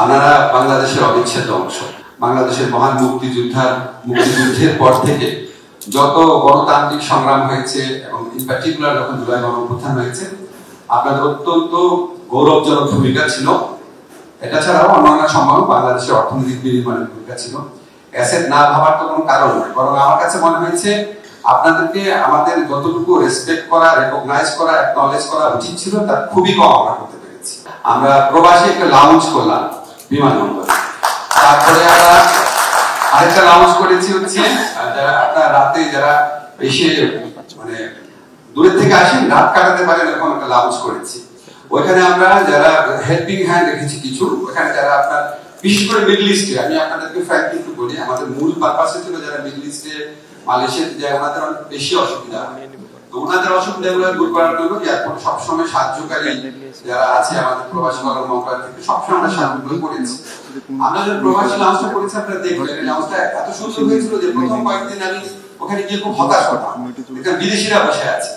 আপনারা বাংলাদেশের অবিচ্ছেদ্য অংশ। বাংলাদেশের মহান মুক্তিযুদ্ধের পর থেকে যত গণতান্ত্রিক সংগ্রাম হয়েছে এবং ইন পার্টিকুলার যখন জুলাই গণঅভ্যুত্থান হয়েছে, আপনাদের অত্যন্ত গৌরবজনক ভূমিকা ছিল। এটা ছাড়াও অন্যান্য সময় বাংলাদেশের অর্থনৈতিক বিনির্মাণের ভূমিকা ছিল। অ্যাসেট না ভাবার তো কোনো কারণ নয়, বরং আমার কাছে মনে হয়েছে আপনাদেরকে আমাদের যতটুকু রেসপেক্ট করা, রেকগনাইজ করা, অ্যাকনলেজ করা উচিত ছিল তার খুবই কম আমরা করতে পেরেছি। আমরা প্রবাসী একটা লাউঞ্জ করলাম বিমানবন্দরে, তারপরে আমরা আরেকটা লাউঞ্জ করেছি হচ্ছে যারা আপনার রাতে যারা এসে মানে দূরের থেকে আসেন রাত কাটাতে পারেন এরকম একটা লাউঞ্জ করেছি। ওইখানে আমরা যারা হেল্পিং হ্যান্ড রেখেছি কিছু, ওখানে যারা আপনার বিশেষ করে মিডল ইস্টে, আমি আপনাদেরকে ফ্র্যাঙ্কলি একটু বলি, আমাদের মূল পারপাসে ছিল যারা মিডল ইস্টে মালয়েশিয়াতে যায় ওনাদের অনেক বেশি অসুবিধা, তো ওনাদের অসুবিধাগুলো দূর করার জন্য এয়ারপোর্টে সবসময় সাহায্যকারী যারা আছে আমাদের প্রবাসী কল্যাণ মন্ত্রণালয় থেকে সবসময় আমরা সাহায্য করেছি। আমরা যখন প্রবাসী লাউঞ্জটা করেছি আপনারা দেখলেন, এই লাউঞ্জটা এত সুন্দর হয়েছিল যে প্রথম কয়েকদিন আমি ওখানে গিয়ে খুব হতাশ হতাম, এখানে বিদেশিরা বসে আছে,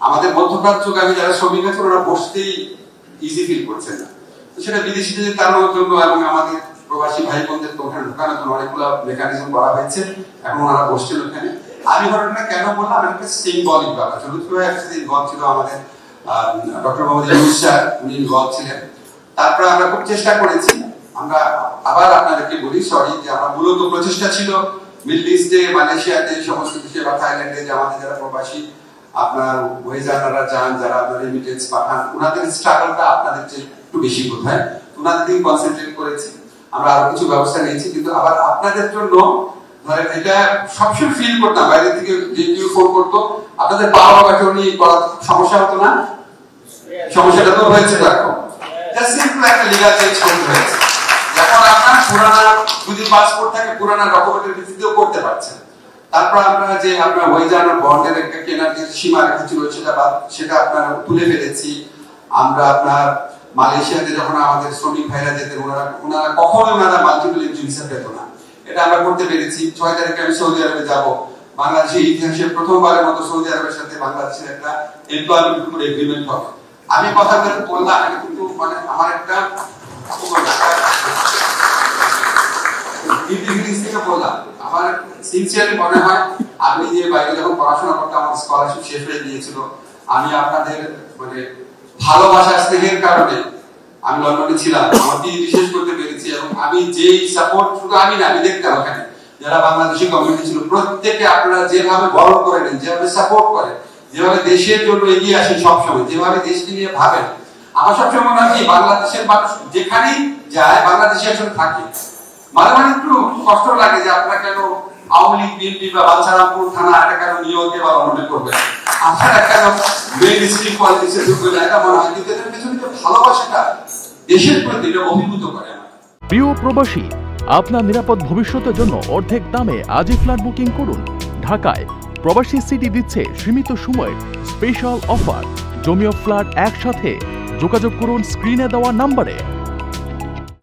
আমাদের মধ্যপ্রাচ্যগামী যারা শ্রমিক আছে ওরা বসতেই ইজি ফিল করছেন না। তো সেটা বিদেশিদের তাড়ানোর জন্য এবং আমাদের প্রবাসী ভাই বোনদের ওখানে ঢোকানোর জন্য অনেকগুলো মেকানিজম করা হয়েছে, এখন ওনারা বসছেন ওখানে। আমি ঘটনাটা কেন বললাম, একটা সিম্বলিক ব্যাপার ছিল আমাদের ডক্টর মোহাম্মদ ইউনূস স্যার, উনি ইনভলভ ছিলেন। তারপরে আমরা খুব চেষ্টা করেছি, আমরা আবার আপনাদেরকে বলি সরি যে আমরা মূলত প্রচেষ্টা ছিল মিডল ইস্টে, মালয়েশিয়াতে, সমস্ত দেশে বা থাইল্যান্ডে যে আমাদের যারা প্রবাসী আপনার ওয়েজাররা যান, যারা আপনার রেমিটেন্স পাঠান, ওনাদের স্ট্রাগলটা আপনাদের চেয়ে একটু বেশি বোধহয়, ওনাদের দিকে কনসেন্ট্রেট করেছি। আমরা আরো কিছু ব্যবস্থা নিয়েছি, কিন্তু আবার আপনাদের জন্য ধরেন এটা সবসময় ফিল করতাম, বাইরে থেকে যে কেউ ফোন করতো আপনাদের বাবা বাবাকে উনি করার সমস্যা হতো না, সমস্যাটা তো হয়েছে। এখন জাস্ট সিম্পল একটা লিগ্যাল চেঞ্জ করতে হয়েছে, যখন আপনার পুরানা যদি পাসপোর্ট থাকে পুরানা ডকুমেন্টের ভিত্তিতেও করতে পারছেন। তারপর আমরা যে আপনার ওয়েজার বন্ডের একটা কেনার যে সীমা রেখা ছিল সেটা আপনার তুলে ফেলেছি। আমরা আপনার মালয়েশিয়াতে যখন আমাদের শ্রমিক ভাইরা যেতেন ওনারা কখনোই মাল্টিপল এন্ট্রি ভিসা পেত না, এটা আমরা করতে পেরেছি। 6 তারিখে আমি সৌদি আরবে যাব, বাংলাদেশের ইতিহাসে প্রথমবারের মতো সৌদি আরবের সাথে বাংলাদেশের একটা এমপ্লয়মেন্ট এগ্রিমেন্ট হবে। আমি কথাটা বললাম কিন্তু মানে আমার একটা বললাম আমার সিনসিয়ারলি মনে হয়, আমি যে বাইরে যখন পড়াশোনা করতাম আমার স্কলারশিপ শেষ হয়ে গিয়েছিল, আমি আপনাদের মানে ভালোবাসা স্নেহের কারণে আমি লন্ডনে ছিলাম, আমার পিএইচডি শেষ করতে পেরেছি, এবং আমি যেই সাপোর্ট, শুধু আমি না, আমি দেখতাম ওখানে যারা বাংলাদেশি কমিউনিটি ছিল প্রত্যেকে আপনারা যেভাবে বড় করে নেন, যেভাবে সাপোর্ট করেন, যেভাবে দেশের জন্য এগিয়ে আসেন, সবসময় যেভাবে দেশকে নিয়ে ভাবেন, আমার সবসময় মনে হয় বাংলাদেশের মানুষ যেখানেই যায় বাংলাদেশে একজন থাকে। মাঝে মাঝে একটু কষ্ট লাগে যে আপনারা কেন আওয়ামী লীগ, বিএনপি বা বাঞ্ছারামপুর থানা এটা কেন নিয়োগে বা অনুমতি করবেন, আপনারা কেন মেইন স্ট্রিম পলিটিক্সে ঢুকবেন, এটা মনে হয় কিন্তু এদের পেছনে যে ভালোবাসাটা দেশের প্রতি এটা অভিভূত করে। প্রিয় প্রবাসী, আপনার নিরাপদ ভবিষ্যতের জন্য অর্ধেক দামে আজই ফ্ল্যাট বুকিং করুন। ঢাকায় প্রবাসী সিটি দিচ্ছে সীমিত সময়ের স্পেশাল অফার। জমিও ফ্ল্যাট একসাথে, যোগাযোগ করুন স্ক্রিনে দেওয়া নম্বরে।